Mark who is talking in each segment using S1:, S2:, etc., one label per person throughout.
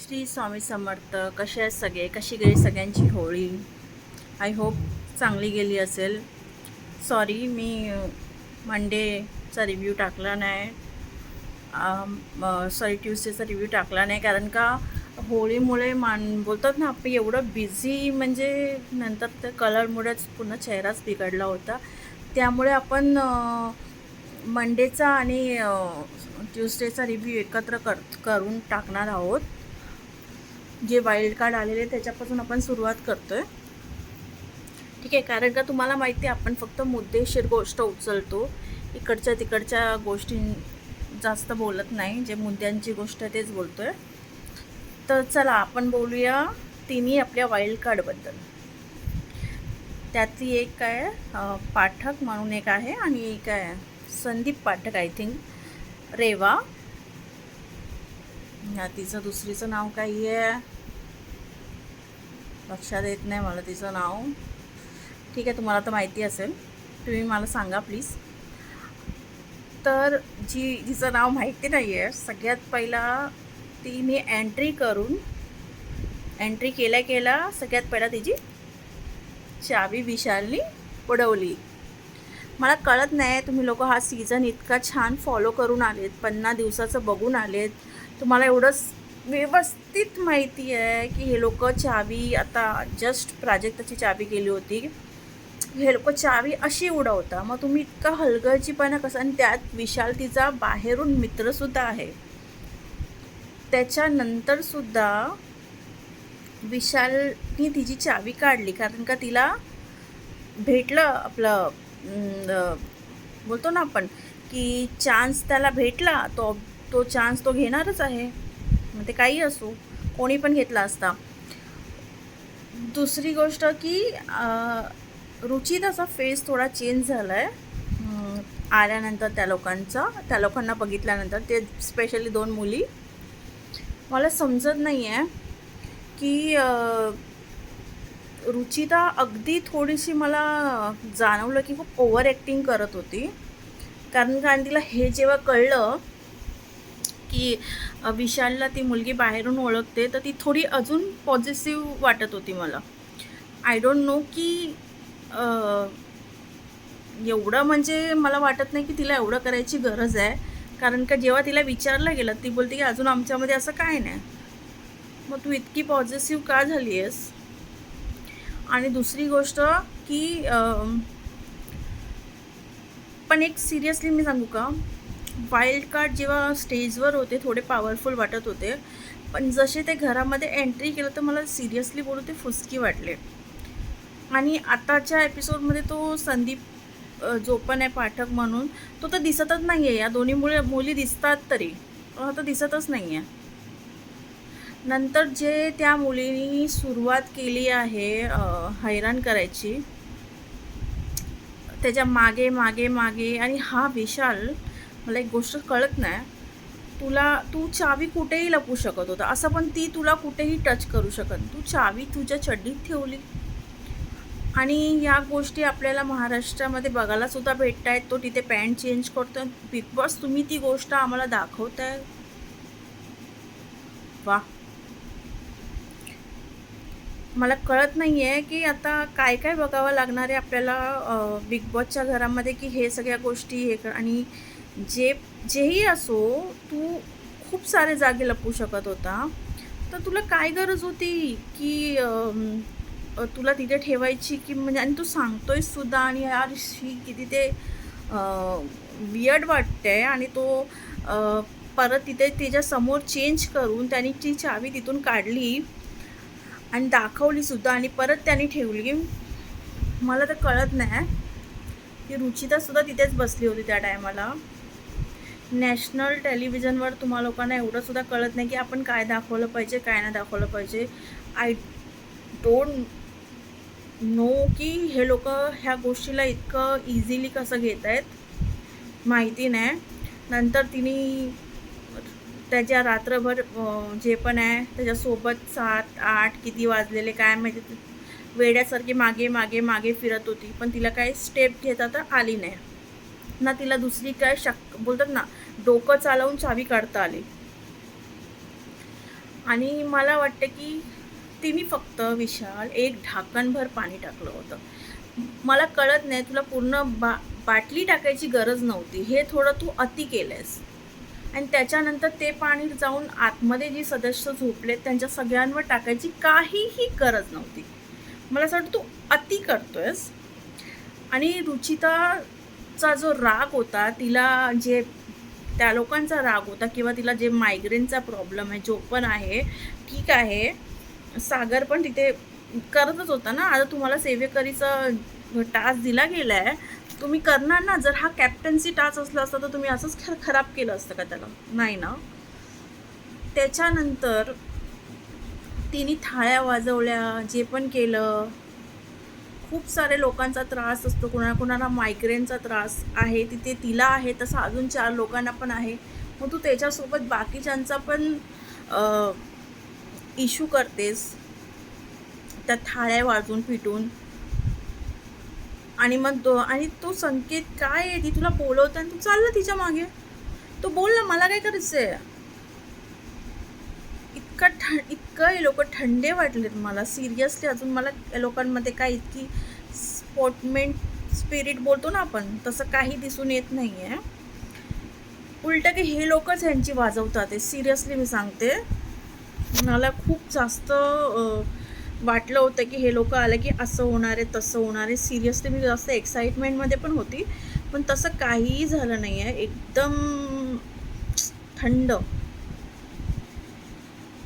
S1: श्री स्वामी समर्थ. कसे आहेत सगळे? कशी गेली सगळ्यांची होळी? आय होप चांगली गेली असेल. सॉरी मी मंडेचा रिव्ह्यू टाकला नाही, सॉरी ट्यूसडेचा रिव्ह्यू टाकला नाही, कारण का होळीमुळे बोलतात ना आपण एवढं बिझी, म्हणजे नंतर त्या कलरमुळेच पुन्हा चेहराच बिघडला होता. त्यामुळे आपण मंडेचा आणि ट्यूसडेचा रिव्ह्यू एकत्र करून टाकणार आहोत. जे वाईल्ड कार्ड आलेले त्याच्यापासून आपण सुरुवात करतोय, ठीक आहे. कारण का तुम्हाला माहिती आहे आपण फक्त मुद्देशीर गोष्ट उचलतो, इकडच्या तिकडच्या गोष्टी जास्त बोलत नाही. जे मुद्द्यांची गोष्ट आहे तेच बोलतोय. तर चला आपण बोलूया तिन्ही आपल्या वाईल्ड कार्डबद्दल. त्यातली एक काय पाठक म्हणून एक आहे, आणि एक आहे संदीप पाठक, आय थिंक रेवा. तिचं दुसरीचं नाव काही आहे लक्षात येत नाही मला तिचं नाव. ठीक आहे, तुम्हाला तर माहिती असेल, तुम्ही मला सांगा प्लीज. तर जिचं नाव माहिती नाही आहे, सगळ्यात पहिला तिने एंट्री केल्या सगळ्यात पहिला तिची चावी विशालनी उडवली. मला कळत नाही तुम्ही लोक हा सीझन इतका छान फॉलो करून आलेत, 50 दिवसाचं बघून आलेत, तुम्हाला एवढं व्यवस्थित माहिती आहे की हे लोक चावी, आता जस्ट प्राजक्ताची चावी गेली होती, हे लोक चावी अशी उडवता. मग तुम्ही इतका हलगर्जीपणा कसा? आणि त्यात विशाल तिचा बाहेरून मित्रसुद्धा आहे. त्याच्यानंतरसुद्धा विशालनी तिची चावी काढली, कारण का तिला भेटलं आपलं बोलतो ना आपण की चान्स त्याला भेटला, तो चान्स तो घेणारच आहे. मग ते काही असो, कोणी पण घेतला असता. दुसरी गोष्ट की रुचिताचा फेस थोडा चेंज झाला आहे आल्यानंतर, त्या लोकांना बघितल्यानंतर. ते स्पेशली 2 मुली. मला समजत नाही आहे की रुचिता अगदी थोडीशी मला जाणवलं की खूप ओव्हर ॲक्टिंग करत होती. कारण तिला हे जेव्हा कळलं की विशालला ती मुलगी बाहेरून ओळखते, तर ती थोडी अजून पॉझिटिव्ह वाटत होती मला. आय डोंट नो की एवढं, म्हणजे मला वाटत नाही की तिला एवढं करायची गरज आहे. कारण का जेव्हा तिला विचारलं गेलं, ती बोलते की अजून आमच्यामध्ये असं काय नाही. मग तू इतकी पॉझिटिव्ह का झाली आहेस? आणि दुसरी गोष्ट की पण एक सिरियसली मी सांगू का, वाईल्ड कार्ड जेव्हा स्टेजवर होते थोडे पॉवरफुल वाटत होते, पण जसे ते घरामध्ये एंट्री केलं तर मला सिरियसली बोलू ते फुसकी वाटले. आणि आताच्या एपिसोडमध्ये तो संदीप जो पण आहे पाठक म्हणून, तो तर दिसतच नाही आहे. या दोन्ही मुली दिसतात तरी तो दिसतच नाही आहे. नंतर जे त्या मुलींनी सुरुवात केली आहे हैराण करायची, त्याच्या मागे आणि हा विशाल, मला एक गोष्ट कळत नाही, तू चावी कुठेही लपवू शकत होता, असं पण ती तुला कुठेही टच करू शकत. तू चावी तुझ्या चड्डीत ठेवली. आणि या गोष्टी आपल्याला महाराष्ट्रामध्ये बघायला सुद्धा भेटत आहेत. तो तिथे पॅन्ट चेंज करतो. बिग बॉस, तुम्ही ती गोष्ट आम्हाला दाखवताय, वा. मला कळत नाही आहे की आता काय काय बघावं लागणार आहे आपल्याला बिग बॉसच्या घरामध्ये, की हे सगळ्या गोष्टी हे आणि जेही असो, तू खूप सारे जागे लपवू शकत होता. तर तुला काय गरज होती की तुला तिथे ठेवायची, की म्हणजे, आणि तू सांगतोय सुद्धा, आणि यार किती ते वियर्ड वाटतंय. आणि तो परत तिथे तिच्यासमोर चेंज करून त्याने ती चावी तिथून काढली आणि दाखवली सुद्धा, आणि परत त्याने ठेवली. मला तर कळत नाही की रुचितासुद्धा तिथेच बसली होती त्या टायमाला. नॅशनल टेलिव्हिजनवर तुम्हा लोकांना एवढंसुद्धा कळत नाही की आपण काय दाखवलं पाहिजे, काय नाही दाखवलं पाहिजे. आय डोंट नो की हे लोक ह्या गोष्टीला इतकं इझिली कसं घेत आहेत, माहिती नाही. नंतर तिने त्याच्या रात्रभर जे पण आहे त्याच्यासोबत 7-8 किती वाजलेले काय माहिती, वेड्यासारखी मागे फिरत होती, पण तिला काही स्टेप घेता तर आली नाही ना. तिला दुसरी काय बोलतात ना, डोकं चालवून चावी काढता आली. आणि मला वाटतं की तिने फक्त विशाल एक ढाकणभर पाणी टाकलं होतं. मला कळत नाही, तुला पूर्ण बाटली टाकायची गरज नव्हती, हे थोडं तू अति केलंयस. आणि त्याच्यानंतर ते पाणी जाऊन आतमध्ये जी सदस्य झोपलेत त्यांच्या सगळ्यांवर टाकायची काहीही गरज नव्हती. मला असं वाटतं तू अति करतोयस. आणि रुचिताचा जो राग होता, तिला जे त्या लोकांचा राग होता किंवा तिला जे मायग्रेनचा प्रॉब्लेम आहे जो पण आहे, ठीक आहे, सागर पण तिथे करतच होता ना. आता तुम्हाला सेवेकरीचा टास्क दिला गेला आहे, तुम्ही करणार ना. जर हा कॅप्टन्सी टास्क असला असता तर तुम्ही असंच खराब केलं असतं का त्याला? नाही ना. त्याच्यानंतर तिने थाळ्या वाजवल्या, जे पण केलं. खूप सारे लोकांचा त्रास असतो, कोणाकोणाला मायग्रेनचा त्रास आहे, तिथे तिला आहे, तसं अजून 4 लोकांना पण आहे. मग तू त्याच्यासोबत बाकीच्यांचा पण इश्यू करतेस त्या थाळ्या वाजून पिटून. आणि मग तो संकेत काय आहे, ती तुला बोलवते आणि तू चालला तिच्या मागे. तो बोल ना, मला काय करायचं आहे. इतकं हे लोक थंडे वाटलेत मला सिरियसली. अजून मला या लोकांमध्ये काय इतकी स्पोर्टमेंट स्पिरिट बोलतो ना आपण, तसं काही दिसून येत नाही आहे. उलटं की हे लोकच ह्यांची वाजवतात आहे. सिरियसली मी सांगते, मला खूप जास्त वाटलं होतं की हे लोक आलं की असं होणार आहे तसं होणार आहे. सिरियसली मी जास्त एक्साइटमेंटमध्ये पण होती, पण तसं काहीही झालं नाही आहे. एकदम थंड.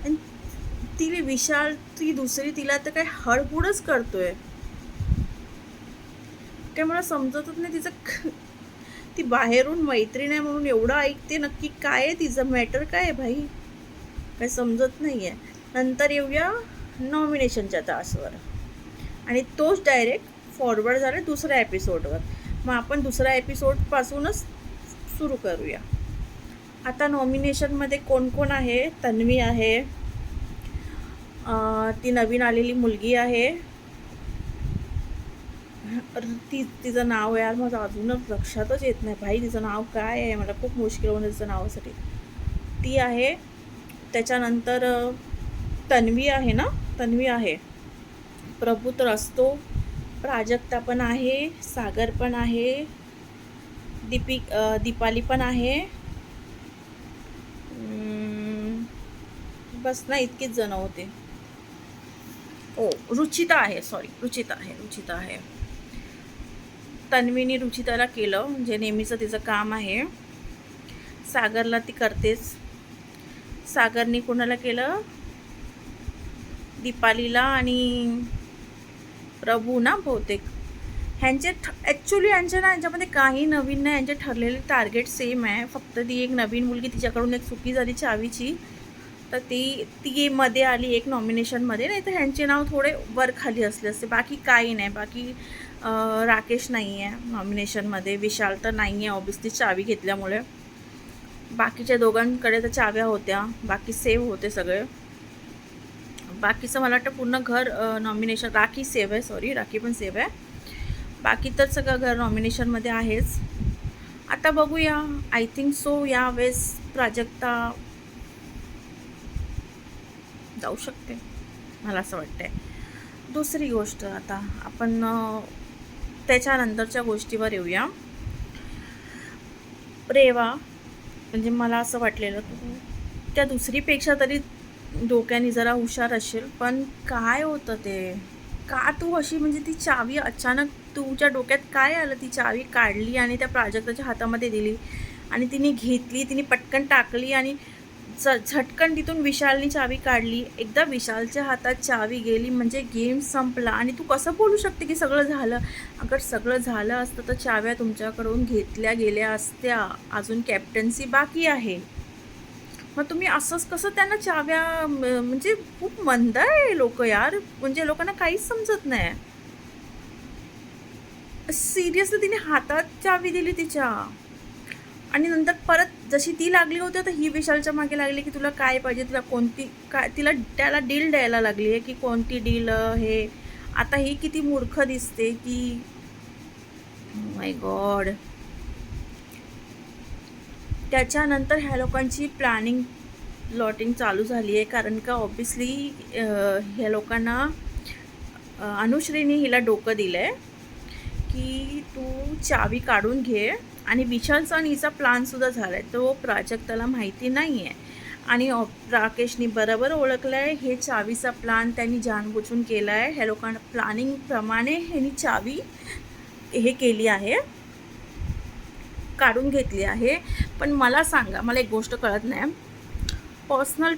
S1: आणि ती विशाल, ती दुसरी, तिला तर काय हळहुडच करतोय काय मला समजतच नाही. तिचं ती बाहेरून मैत्रीण आहे म्हणून एवढं ऐकते, नक्की काय आहे तिचं मॅटर, काय आहे भाई, काय समजत नाही आहे. नंतर येऊया नॉमिनेशनच्या तासवर, आणि तोच डायरेक्ट फॉरवर्ड झाला दुसऱ्या एपिसोडवर. मग आपण दुसऱ्या एपिसोडपासूनच सुरू करूया. आता नॉमिनेशनमध्ये कोण कोण आहे? तन्वी आहे, ती नवीन आलेली मुलगी आहे, तिचं नाव यार माझं अजूनच लक्षातच येत नाही भाई, तिचं नाव काय आहे, मला खूप मुश्किल होतं तिचं नावासाठी. ती आहे. त्याच्यानंतर तन्वी आहे ना, तन्वी आहे, प्रभू तर असतो, प्राजक्ता पण आहे, सागर पण आहे, दीपाली पण आहे, बस ना, इतकीच जण होते. रुचिता आहे, सॉरी, रुचिता आहे. तन्वीने रुचिताला केलं, म्हणजे नेहमीचं तिचं काम आहे. सागरला ती करतेच. सागरने कोणाला केलं? दीपालीला आणि प्रभू ना बहुतेक. ह्यांचे ॲक्च्युली यांच्यामध्ये काही नवीन नाही, यांचे ठरलेले टार्गेट सेम आहे. फक्त ती एक नवीन मुलगी, तिच्याकडून एक चुकी झाली चावीची, तर ती मध्ये आली एक नॉमिनेशनमध्ये. नाही तर ह्यांचे नाव थोडे वर खाली असले असते, बाकी काही नाही. बाकी राकेश नाही आहे नॉमिनेशनमध्ये, विशाल तर नाही आहे ऑब्विसली चावी घेतल्यामुळे. बाकीच्या दोघांकडे तर चाव्या होत्या, बाकी सेव्ह होते सगळे. बाकीचं मला वाटतं पूर्ण घर नॉमिनेशन. राखी सेव्ह आहे, सॉरी, राखी पण सेव्ह आहे. बाकी तर सगळं घर नॉमिनेशनमध्ये आहेच. आता बघूया, आय थिंक सो यावेळेस प्राजक्ता जाऊ शकते, मला असं वाटतंय. दुसरी गोष्ट, आता आपण त्याच्यानंतरच्या गोष्टीवर येऊया. रेवा, म्हणजे मला असं वाटलेलं त्या दुसरीपेक्षा तरी डोक्याने जरा हुशार असेल, पण काय होतं ते, का तू अशी, म्हणजे ती चावी अचानक तुझ्या डोक्यात काय आलं? ती चावी काढली आणि त्या प्राजक्ताच्या हातामध्ये दिली आणि तिने घेतली, तिने पटकन टाकली आणि झटकन तिथून विशालनी चावी काढली. एकदा विशालच्या हातात चावी गेली म्हणजे गेम संपला. आणि तू कसं बोलू शकते की सगळं झालं? अगर सगळं झालं असतं तर चाव्या तुमच्याकडून घेतल्या गेल्या असत्या, अजून कॅप्टन्सी बाकी आहे. मग तुम्ही असंच कसं त्यांना चाव्या, म्हणजे खूप मंद आहे लोक यार, म्हणजे लोकांना काहीच समजत नाही. सिरियसली तिने हातात चावी दिली तिच्या, आणि नंतर परत जशी ती लागली होती तर ही विशालच्या मागे लागली की तुला काय पाहिजे, तुला कोणती काय, त्याला डील द्यायला लागली आहे की कोणती डील हे. आता ही किती मूर्ख दिसते की माय गॉड. त्याच्यानंतर ह्या लोकांची प्लॅनिंग प्लॉटिंग चालू झाली आहे, कारण का ऑब्विसली ह्या लोकांना अनुश्रीने हिला डोकं दिलं आहे की तू चावी काढून घे. आणि विशालचा आणि हिचा प्लानसुद्धा झाला आहे, तो प्राजक्ताला माहिती नाही आहे. आणि राकेशनी बरोबर ओळखलं आहे, हे चावीचा प्लान त्यांनी जाणबुजून केला आहे. ह्या लोकांना प्लॅनिंगप्रमाणे ह्यांनी चावी हे केली आहे, काढून घेतली आहे. पण मला सांगा, मला एक गोष्ट कळत नाही, पर्सनल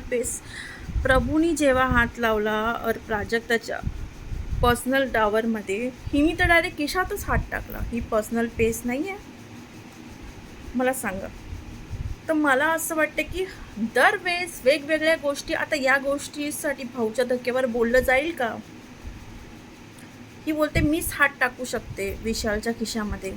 S1: पेस प्रभूनी जेव्हा हात लावला प्राजक्ताच्या पर्सनल डावरमध्ये, हिनी तर डायरेक्ट केशातच हात टाकला. ही पर्सनल पेस नाही आहे, मला सांगा. तर मला असं वाटतं की दरवेळेस वेगवेगळ्या गोष्टी, आता या गोष्टीसाठी भाऊच्या धक्क्यावर बोललं जाईल का? ही बोलते मीच हात टाकू शकते विशालच्या खिशामध्ये.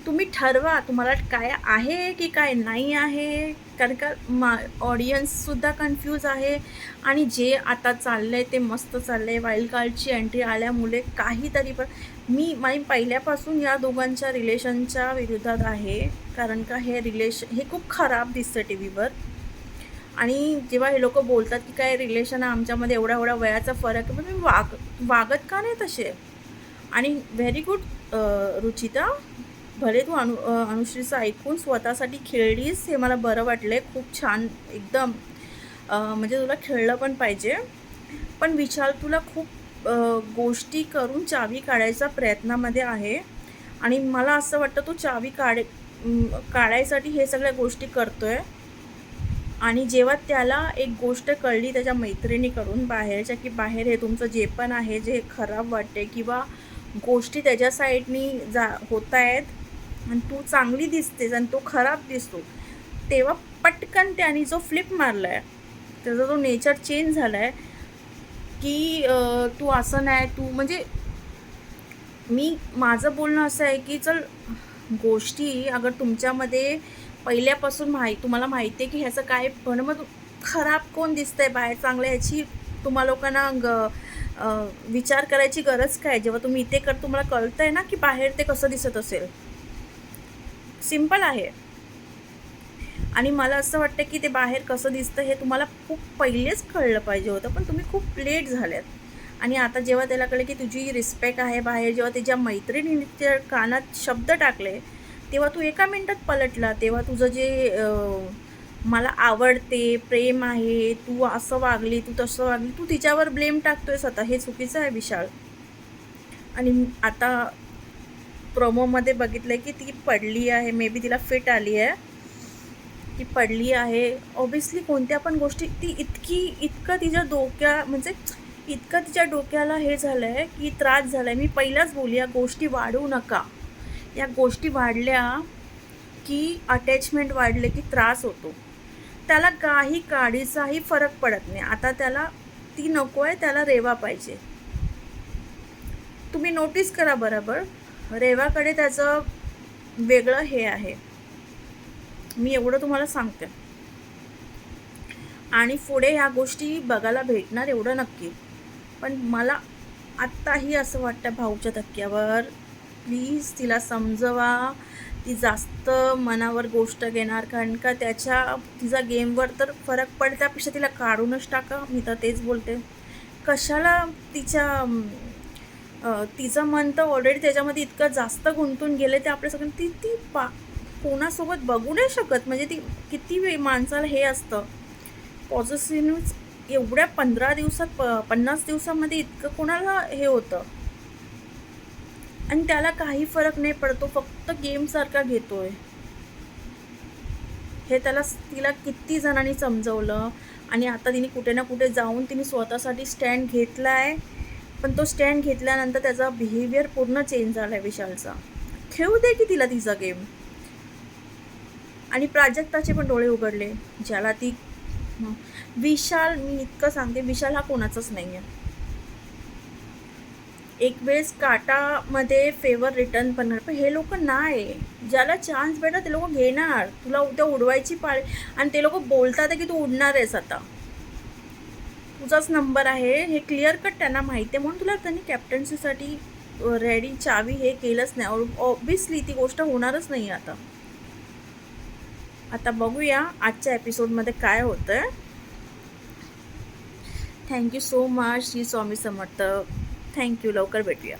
S1: तुम्ही ठरवा तुम्हाला काय आहे की काय नाही आहे, कारण का ऑडियन्ससुद्धा कन्फ्यूज आहे. आणि जे आता चाललं आहे ते मस्त चाललं आहे. वाईल्ड कार्डची एंट्री आल्यामुळे काहीतरी, पण मी पहिल्यापासून या दोघांच्या रिलेशनच्या विरोधात आहे, कारण का हे हे खूप खराब दिसतं टी व्हीवर. आणि जेव्हा हे लोक बोलतात की काय रिलेशन आमच्यामध्ये एवढा वयाचा फरक आहे, पण वागत का नाही तसे? आणि व्हेरी गुड रुचिता, भले तू अनुश्रीचं ऐकून स्वतःसाठी खेळलीस, हे मला बरं वाटलं आहे. खूप छान एकदम, म्हणजे तुला खेळलं पण पाहिजे. पण विशाल तुला खूप गोष्टी करून चावी काढायचा प्रयत्नामध्ये आहे. आणि मला असं वाटतं तू चावी काढायसाठी हे सगळ्या गोष्टी करतो आहे. आणि जेव्हा त्याला एक गोष्ट कळली त्याच्या मैत्रिणीकडून बाहेरच्या, की बाहेर हे तुमचं जे पण आहे जे खराब वाटते किंवा गोष्टी त्याच्या साईडनी होत आहेत आणि तू चांगली दिसतेस आणि तो खराब दिसतो, तेव्हा पटकन त्याने जो फ्लिप मारला आहे, त्याचा जो नेचर चेंज झाला आहे की तू असं नाही, तू म्हणजे माझं बोलणं असं आहे की चल, गोष्टी अगर तुमच्यामध्ये पहिल्यापासून तुम्हाला माहिती आहे की ह्याचं काय, पण मग खराब कोण दिसतंय बाहेर चांगलं, ह्याची तुम्हा लोकांना विचार करायची गरज काय? जेव्हा तुम्ही इथे तुम्हाला कळतं आहे ना की बाहेर ते कसं दिसत असेल. सिम्पल आहे. आणि मला असं वाटतं की ते बाहेर कसं दिसतं हे तुम्हाला खूप पहिलेच कळलं पाहिजे होतं, पण तुम्ही खूप लेट झाल्यात. आणि आता जेव्हा त्याला कळलं की तुझी रिस्पेक्ट आहे बाहेर, जेव्हा त्याच्या मैत्रिणीने त्या कानात शब्द टाकले, तेव्हा तू एका मिनटात पलटला. तेव्हा तुझं जे मला आवडते, प्रेम आहे, तू असं वागली, तू तसं वागली, तू तिच्यावर ब्लेम टाकतोयस आता. हे चुकीचं आहे विशाल. आणि आता प्रोमोमध्ये बघितलं की ती पडली आहे, मे बी तिला फिट आली आहे, ती पडली आहे. ऑब्वियसली कोणत्या पण गोष्टी ती इतकं तिच्या डोक्याला हे झालं आहे की त्रास झाला आहे. मी पहिलाच बोलली, या गोष्टी वाढवू नका. या गोष्टी वाढल्या की अटॅचमेंट वाढले की त्रास होतो. त्याला काही काडीचाही फरक पडत नाही. आता त्याला ती नको आहे, त्याला रेवा पाहिजे. तुम्ही नोटीस करा बरोबर, रेवाकडे त्याचं वेगळं हे आहे, मी एवढं तुम्हाला सांगते. आणि पुढे ह्या गोष्टी बघायला भेटणार एवढं नक्की. पण मला आत्ताही असं वाटतं भाऊच्या धक्क्यावर, प्लीज तिला समजवा. ती जास्त मनावर गोष्ट घेणार, कारण का तिचा गेमवर तर फरक पडते, त्यापेक्षा तिला काढूनच टाका. मी तर तेच बोलते. कशाला तिचं मन तर ऑलरेडी त्याच्यामध्ये इतकं जास्त गुंतून गेले, ते आपल्या सगळ्यांना ती कोणासोबत बघू नाही शकत. म्हणजे ती किती माणसाला हे असतं पॉझिटिव्ह, एवढ्या 50 दिवसामध्ये इतकं कोणाला हे होतं. आणि त्याला काही फरक नाही पडतो, फक्त गेमसारखा घेतोय. हे तिला किती जणांनी समजवलं. आणि आता तिने कुठे ना कुठे जाऊन तिने स्वतःसाठी स्टँड घेतला आहे. पण तो स्टँड घेतल्यानंतर त्याचा बिहेवियर पूर्ण चेंज झाला आहे विशालचा. खेळू दे की तिला तिचा गेम. आणि प्राजक्ताचे पण डोळे उघडले, ज्याला ती विशाल, मी इतकं सांगते, विशाल हा कोणाचाच नाही आहे. एक वेळेस काटामध्ये फेवर रिटर्न करणार, पण हे लोक नाही. ज्याला चान्स भेटला ते लोक घेणार. तुला उद्या उडवायची पाळी, आणि ते लोक बोलतात की तू उडणार आहेस, आता तुझाच नंबर आहे, हे क्लिअर कट त्यांना माहिती आहे. म्हणून त्यांनी कॅप्टन्सीसाठी रेडी चावी हे केलंच नाही. ऑब्वियसली ती गोष्ट होणारच नाही आता. आता बघूया आजच्या एपिसोडमध्ये काय होतंय. Thank you so much. Shri Swami Samarth. Thank you. लवकर भेटूया.